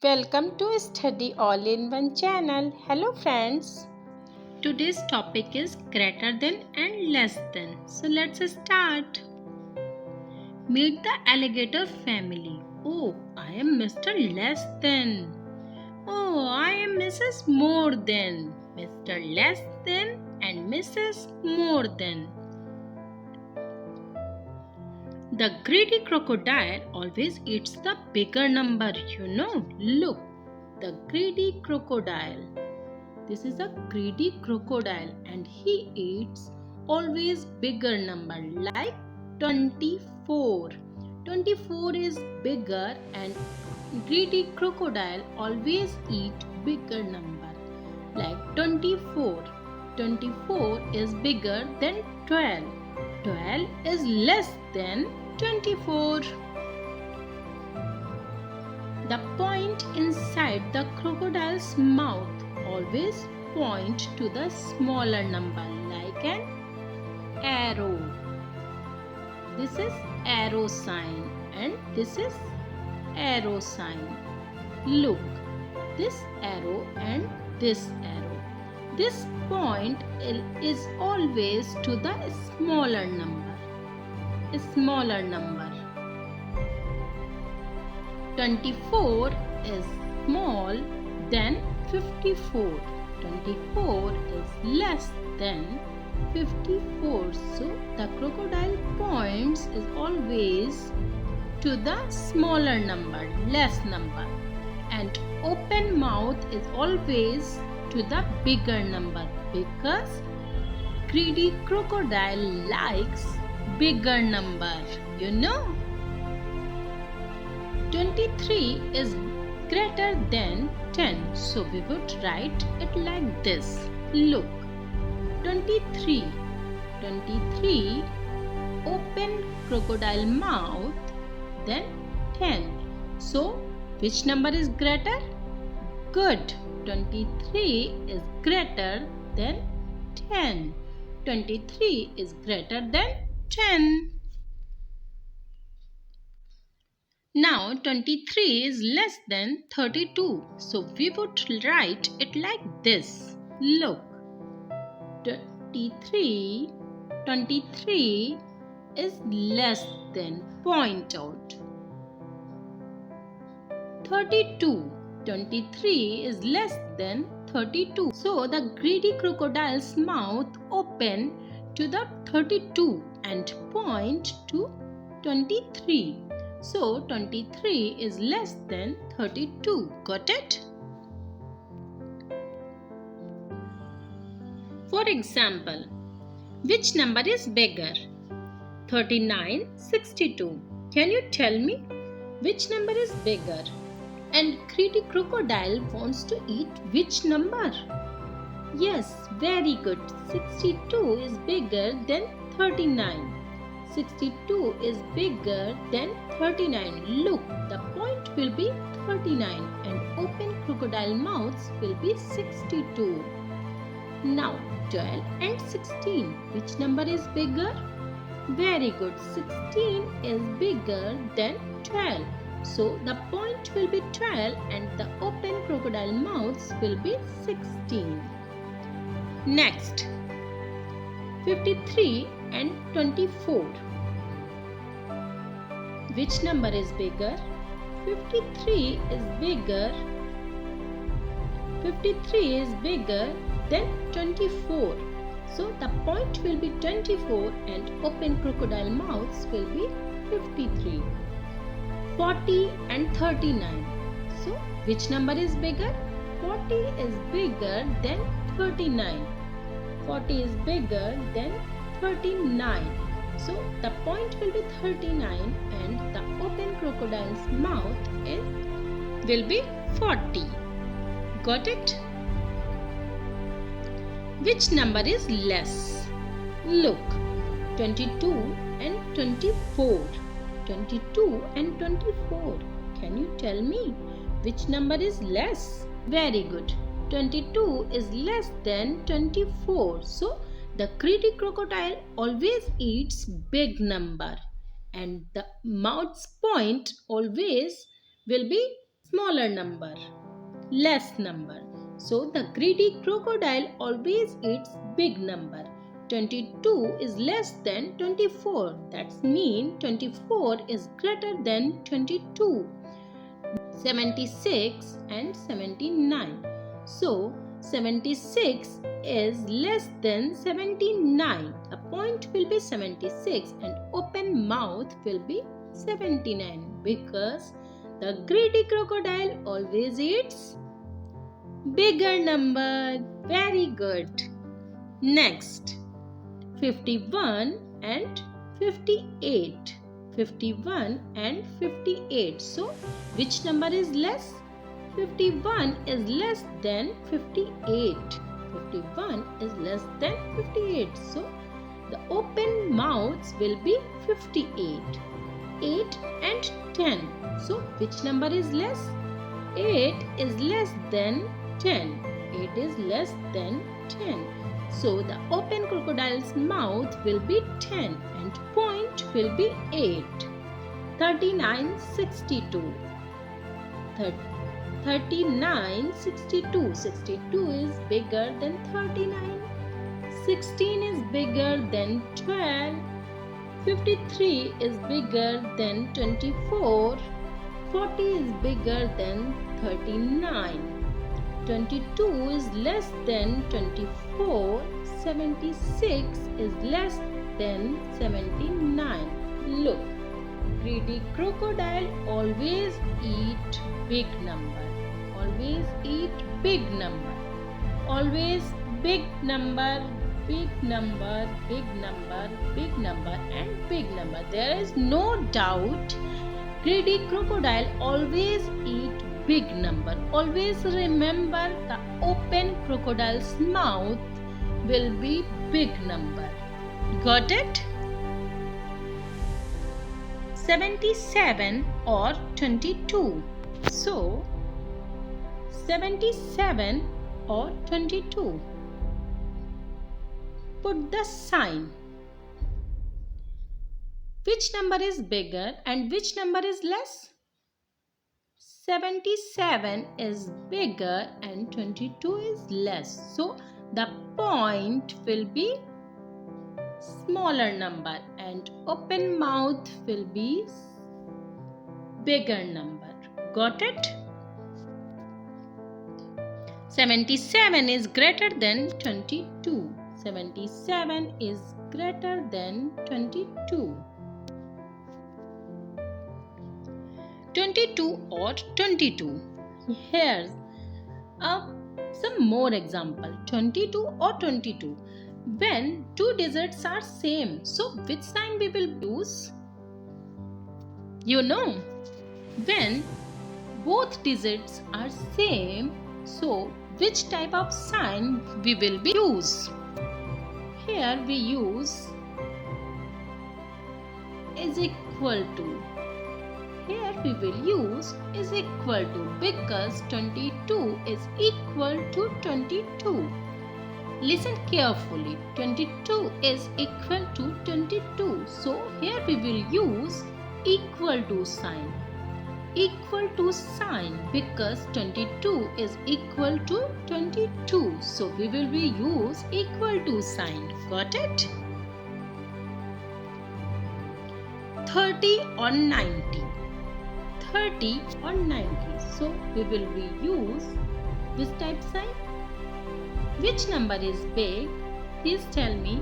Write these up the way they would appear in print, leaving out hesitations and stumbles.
Welcome to Study All in One channel. Hello friends. Today's topic is greater than and less than. So let's start. Meet the alligator family. Oh, I am Mr. Less than. Oh, I am Mrs. More than. Mr. Less than and Mrs. More than. The greedy crocodile always eats the bigger number, Look, the greedy crocodile. This is a greedy crocodile and he eats always bigger number like 24. 24 is bigger and greedy crocodile always eat bigger number like 24. 24 is bigger than 12. 12 is less than 24. The point inside the crocodile's mouth always point to the smaller number like an arrow. This is arrow sign and this is arrow sign. Look, this arrow and this arrow. This point is always to the smaller number. Smaller number. 24 is small than 54. 24 is less than 54. So the crocodile points is always to the smaller number, less number. And open mouth is always to the bigger number because greedy crocodile likes bigger number, 23 is greater than 10. So we would write it like this. Look, 23. 23 open crocodile mouth, then 10. So which number is greater? Good. 23 is greater than 10. 23 is greater than 10. Now 23 is less than 32. So we would write it like this. Look, 23 is less than, point out. 32. 23 is less than 32. So the greedy crocodile's mouth open to the 32 and point to 23. So 23 is less than 32. Got it? For example, which number is bigger? 39, 62. Can you tell me which number is bigger? And greedy crocodile wants to eat which number? Yes, very good. 62 is bigger than 39. 62 is bigger than 39. Look, the point will be 39 and open crocodile mouths will be 62. Now 12 and 16. Which number is bigger? Very good. 16 is bigger than 12. So the point will be 12 and the open crocodile mouths will be 16. Next, 53 and 24. Which number is bigger? 53 is bigger. 53 is bigger than 24. So the point will be 24 and open crocodile mouths will be 53. 40 and 39. So which number is bigger? 40 is bigger than 39. 40 is bigger than 39. So the point will be 39 and the open crocodile's mouth will be 40. Got it? Which number is less? Look, 22 and 24. 22 and 24. Can you tell me which number is less? Very good. 22 is less than 24. So the greedy crocodile always eats big number and the mouth's point always will be smaller number, less number. So the greedy crocodile always eats big number. 22 is less than 24. That means 24 is greater than 22. 76 and 79. So 76 is less than 79. A point will be 76 and open mouth will be 79 because the greedy crocodile always eats bigger number. Very good. Next, 51 and 58. 51 and 58. So, which number is less? 51 is less than 58. 51 is less than 58. So, the open mouths will be 58. 8 and 10. So, which number is less? 8 is less than 10. 8 is less than 10. So the open crocodile's mouth will be 10 and point will be 8. 39, 62. 39, 62. 62 is bigger than 39. 16 is bigger than 12. 53 is bigger than 24. 40 is bigger than 39. 22 is less than 24. 76 is less than 79. Look, greedy crocodile always eat big number. Always eat big number. Always big number, big number, big number, big number and big number. There is no doubt greedy crocodile always eat big number. Always remember the open crocodile's mouth will be big number. Got it? 77 or 22. So 77 or 22. Put the sign. Which number is bigger and which number is less? 77 is bigger and 22 is less. So the point will be smaller number and open mouth will be bigger number. Got it? 77 is greater than 22. 77 is greater than 22. 22 or 22. Here's some more example. 22 or 22. When two digits are same, so which sign we will use? You know, when both digits are same, so which type of sign we will be use? Here we use is equal to. Here we will use is equal to because 22 is equal to 22. Listen carefully. 22 is equal to 22. So here we will use equal to sign. Equal to sign because 22 is equal to 22. So we will be use equal to sign. Got it? 30 or 90. 30 or 90. So we will be use this type sign. Which number is big? Please tell me.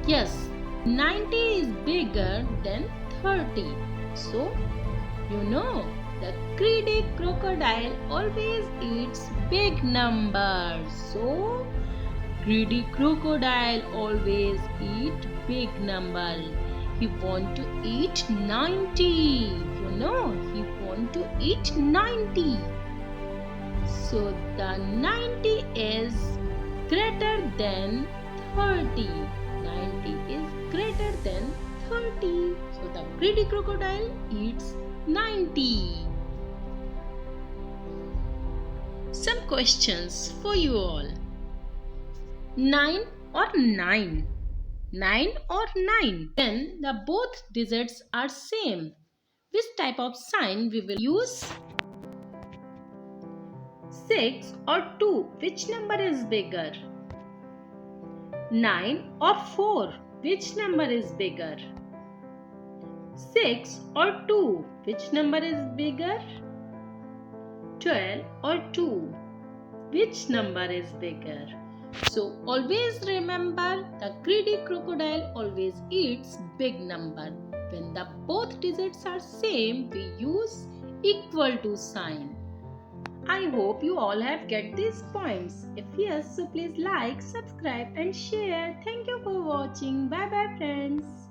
Yes, 90 is bigger than 30. So, you know, the greedy crocodile always eats big numbers. So, greedy crocodile always eat big number. He want to eat 90. You know, he want to eat 90. So the 90 is greater than 30. 90 is greater than 30. So the greedy crocodile eats 90. Some questions for you all. 9 or 9? 9 or 9? When the both digits are same, which type of sign we will use? 6 or 2, which number is bigger? 9 or 4, which number is bigger? 6 or 2, which number is bigger? 12 or 2, which number is bigger? So always remember, the greedy crocodile always eats big number. When the both digits are same, we use equal to sign. I hope you all have get these points. If yes, so please like, subscribe and share. Thank you for watching. Bye bye friends.